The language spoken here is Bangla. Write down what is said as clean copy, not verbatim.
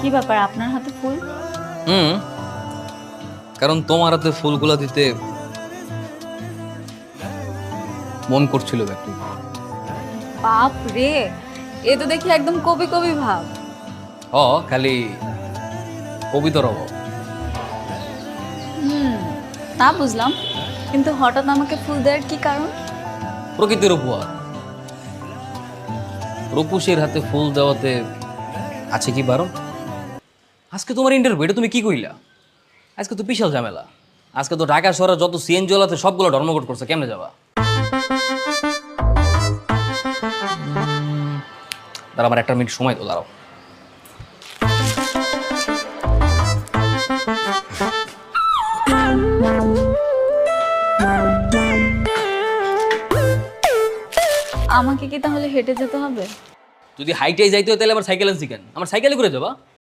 কি ব্যাপার আপনার হাতে ফুল? হুম, কারণ তোমার হাতে ফুলগুলা দিতে মন করছিল একটু। বাপ রে, এ তো দেখি একদম কবি কবি ভাব। খালি কবিতার অভাব। হুম, তা বুঝলাম, কিন্তু হঠাৎ আমাকে ফুল দেওয়ার কি কারণ? প্রকৃতির উপহার। রূপসীর হাতে ফুল দেওয়াতে আছে কি বারণ? আজকে তোমার ইন্টারভিউ, এটা তুমি কি কইলা? আজকে তো বিশাল ঝামেলা। আজকে তো ঢাকা শহরে যত সিএনজি আছে সবগুলো ধর্মঘট করছে, কেমনে যাবা? দাঁড়া, আমার একটা মিনিট সময় তো, দাঁড়াও। আমাকে কি তাহলে হেঁটে যেতে হবে? যদি হাইটাই যাইতে হয় তাহলে আমার সাইকেল আনছি কেন? আমার সাইকেলে করে যাবা।